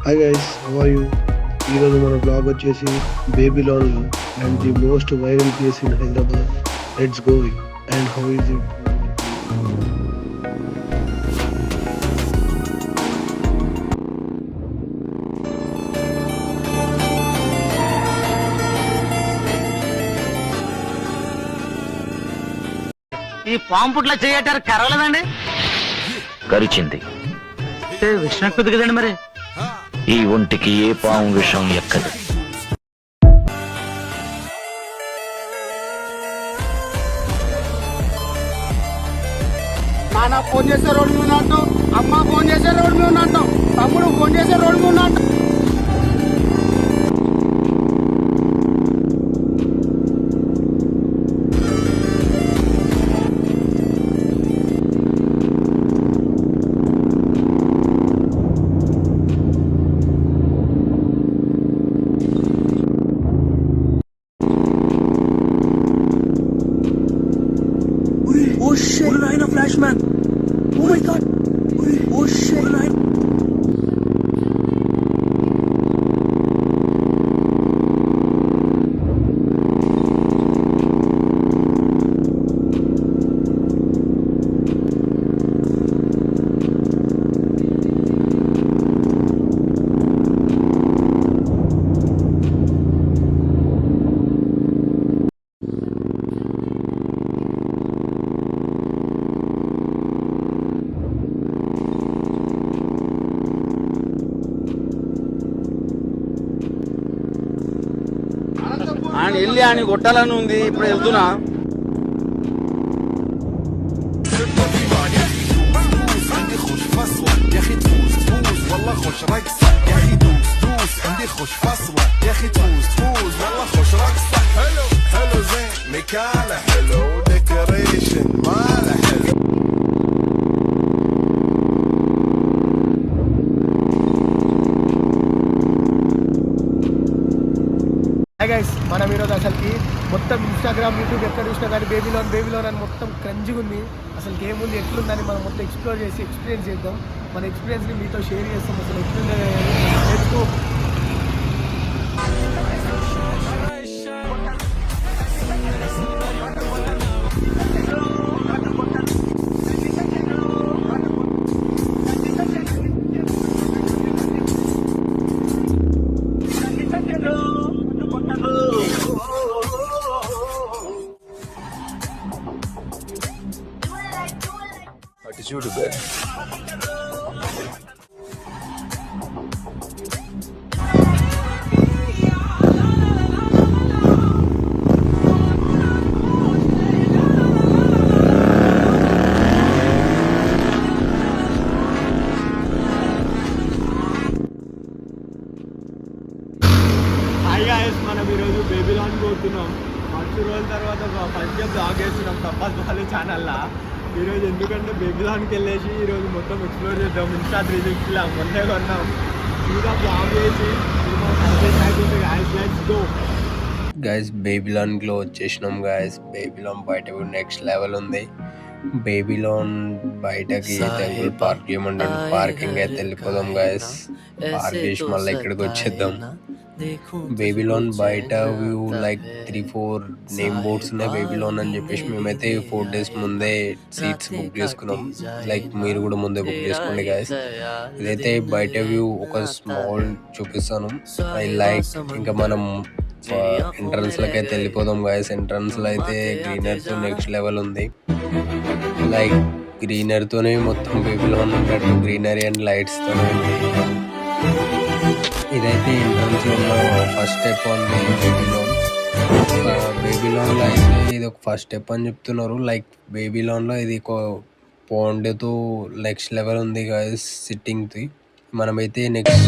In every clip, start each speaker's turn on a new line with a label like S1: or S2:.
S1: Hi guys, how are you? ఈరోజు మన blog వచ్చేసి Babylon and the most viral place in Hyderabad. Let's go. And how is it?
S2: ఈ పాము పుట్ల చేయటారు కరవలేదండి.
S3: కరిచింది.
S2: విషయం ఎక్కువ కదండి మరి.
S3: ఈ ఒంటికి ఏ పాము విషం ఎక్కదు.
S4: నాన్న ఫోన్ చేసే రోడ్డు మీద ఉన్నట్టు, అమ్మ ఫోన్ చేసే రోడ్డు మీద ఉన్నట్టు, తమ్ముడు ఫోన్ చేసే రోడ్డు మీద ఉన్నట్టు.
S5: Oh shit! Rhino Flashman! Oh my god! Oh shit! Rhino!
S4: ఆయన వెళ్ళి ఆయన కొట్టాలని ఉంది. ఇప్పుడు వెళ్తున్నా. హాయ్ గైస్, మనం ఈరోజు అసలుకి మొత్తం ఇన్స్టాగ్రామ్ యూట్యూబ్ ఎక్కడ చూసినా కానీ బేబీలోన్ అని మొత్తం క్రంజిగా ఉంది. అసలు ఏముంది ఎట్లుందని మనం మొత్తం ఎక్స్ప్లోర్ చేసి ఎక్స్పీరియన్స్ చేద్దాం. మన ఎక్స్పీరియన్స్ని మీతో షేర్ చేస్తాం. అసలు ఎట్లుంది నేర్చుకో.
S5: చూడు guys.
S4: హాయ్ గైస్, మనం ఈరోజు బేబీలోన్ పోతున్నాం. మస్తు రోజుల తర్వాత ఫస్ట్ టైం బ్లాగ్ చేస్తున్నాం తప్పస్ బాలు ఛానల్లో. ఈరోజు ఎందుకంటే బేబీలోన్కి వెళ్ళేసి ఈరోజు మొత్తం ఎక్స్ప్లోర్ చేద్దాం. ఇన్స్టా 360 మొన్నే కొన్నాం. ఇంకా బ్లాగ్ చేసి
S5: గైస్ బేబీలోన్ లో వచ్చేసినాం గైస్. బేబీలోన్ బయట నెక్స్ట్ లెవెల్ ఉంది. బేబీలోన్ బయటకి టెంపుల్ పార్క్ చేయమంటే పార్కింగ్ అయితే వెళ్ళిపోదాం గైస్. పార్క్ చేసి మళ్ళీ ఇక్కడికి వచ్చేద్దాం. బేబీలోన్ బయట వ్యూ లైక్ 3-4 నేమ్ బోర్డ్స్ ఉన్నాయి బేబీలోన్ అని చెప్పేసి. మేమైతే 4 days ముందే సీట్స్ బుక్ చేసుకున్నాం. లైక్ మీరు కూడా ముందే బుక్ చేసుకోండి గైస్. ఇదైతే బయట వ్యూ ఒక స్మాల్ చూపిస్తాను. ఐ లైక్ ఇంకా మనం ఎంట్రన్స్ లకి అయితే వెళ్ళిపోదాం గైస్. ఎంట్రన్స్ లో అయితే గ్రీనరీ తో నెక్స్ట్ లెవెల్ ఉంది. లైక్ గ్రీనరీ తోనే మొత్తం బేబీలోన్ ఉన్నట్టు గ్రీనరీ అండ్ లైట్స్ తోనే ఉంది. ఇదైతే ఎంట్రన్స్ లో ఫస్ట్ స్టెప్ ఆన్ బేబీలోన్ లో అయితే ఇది ఒక ఫస్ట్ స్టెప్ అని చెప్తున్నారు. లైక్ బేబీలోన్ లో ఇది ఒక పాండ్ తో నెక్స్ట్ లెవెల్ ఉంది గైస్ సిట్టింగ్ ది. మనమైతే నెక్స్ట్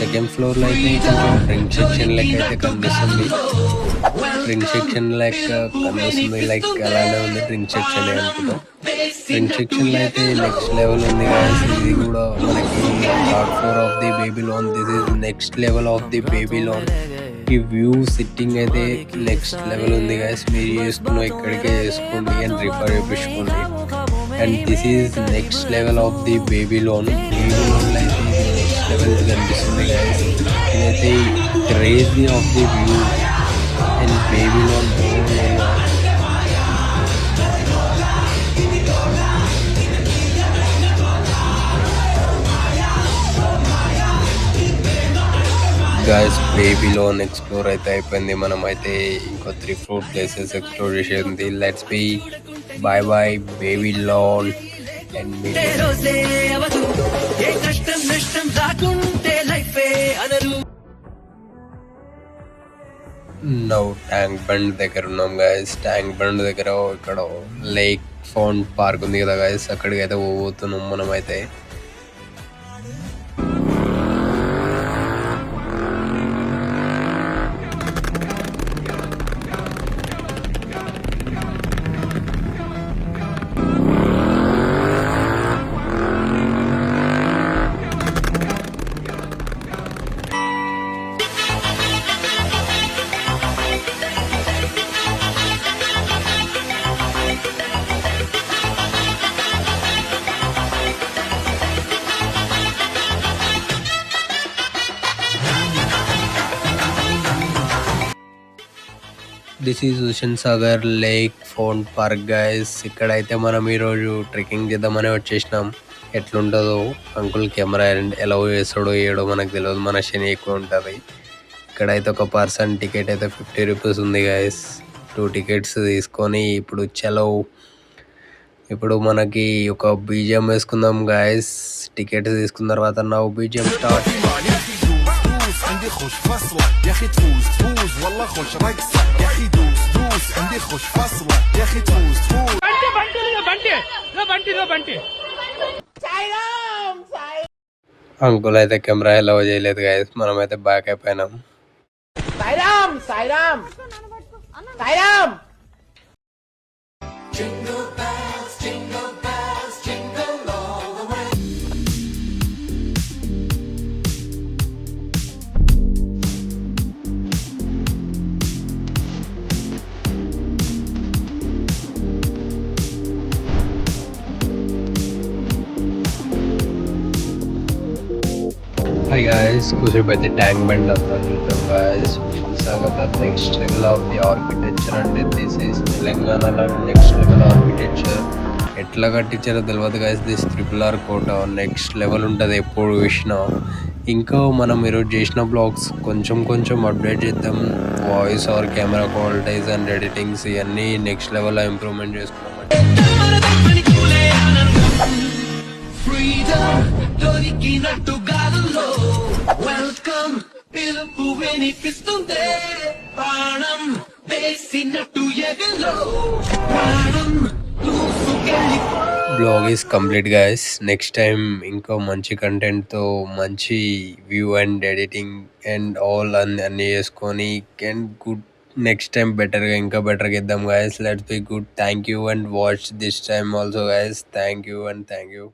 S5: సెకండ్ ఫ్లోర్ లో అయితే డ్రింక్ సెక్షన్ లెక్క అయితే కనిపిస్తుంది. డ్రింక్ సెక్షన్ లెక్క కనిపిస్తుంది. లైక్ అలానే ఉంది డ్రింక్ సెక్షన్ అనుకుంటాం. డ్రింక్ సెక్షన్ లో అయితే నెక్స్ట్ లెవెల్ ఉంది గైస్. ఇది కూడా మనకి third floor of the Babylon. This is next level of the Babylon. ఈ వ్యూ సిట్టింగ్ అయితే నెక్స్ట్ లెవెల్ ఉంది గైస్. మీరు చేసుకున్న ఇక్కడికే చేసుకోండి అని రిఫర్ చేయించుకోండి. And this is next level of the Babylon. Next level కనిపిస్తుంది గైస్. ఇదైతే crazy of the view and Babylon guys. Babylon explore అయితే అయిపోయింది. మనం అయితే ఇంకో 3-4 ప్లేసెస్ ఎక్స్ప్లోర్ చేసేది. Let's be bye bye Babylon and now Tank Bund దగ్గర ఉన్నాం గైస్. ట్యాంక్ బండ్ దగ్గర ఇక్కడ లేక్ ఫౌంట్ పార్క్ ఉంది కదా గైస్, అక్కడికి అయితే పోతున్నాం మనం అయితే. This is Hussain Sagar lake fount park guys. ఇక్కడైతే మనం ఈరోజు ట్రెక్కింగ్ చేద్దామని వచ్చేసినాం. ఎట్లుంటుందో అంకుల్ కెమెరా ఎలా వేస్తాడో ఏడో మనకు తెలియదు, మన శని ఎక్కువ ఉంటుంది. ఇక్కడైతే ఒక పర్సన్ టికెట్ అయితే 50 రూపీస్ ఉంది గైస్. 2 టికెట్స్ తీసుకొని ఇప్పుడు చలో, ఇప్పుడు మనకి ఒక బీజిఎం వేసుకుందాం గైస్. టికెట్స్ తీసుకున్న తర్వాత నౌ బీజిఎం స్టార్ట్.
S6: عندي خوش فصلة يا اخي تفوز تفوز والله خوش رقصة يا اخي دوس دوس عندي خوش فصلة يا اخي تفوز تفوز
S5: అంకుల్ అయితే కెమెరా ఎలా చేయలేదు గైస్, మనమైతే బ్యాక్ అయిపోయినాం. హాయ్ గాయస్, కూసేపు అయితే ట్యాంక్ బండ్ అంతా చూద్దాం guys. Next level of the architecture అంటే దిస్ ఈస్ తెలంగాణలో నెక్స్ట్ లెవెల్ ఆర్కిటెక్చర్. ఎట్లా కట్టించారో తెలియదు గాయస్. దిస్ RRR కోట నెక్స్ట్ లెవెల్ ఉంటుంది ఎప్పుడు చూసినా. ఇంకా మనం ఈరోజు చేసిన బ్లాగ్స్ కొంచెం కొంచెం అప్డేట్ చేద్దాం. Voice or camera qualities and editings ఇవన్నీ నెక్స్ట్ లెవెల్లో ఇంప్రూవ్మెంట్ చేసుకున్నాం.
S7: దొరికినట్టు గాలుల్లో వెల్కమ్ పిలుపు వినిపిస్తుందే, ప్రాణం వేసినట్టు ఎగలో ప్రాణం దూసుకెళ్ళి.
S5: Blog is complete guys. Next time ఇంకో మంచి కంటెంట్తో మంచి view and editing and all అన్నీ చేసుకొని అండ్ గుడ్ నెక్స్ట్ టైం బెటర్గా ఇంకా బెటర్గా ఇద్దాం guys. Let's be good. Thank you and watch this time also guys. Thank you and thank you.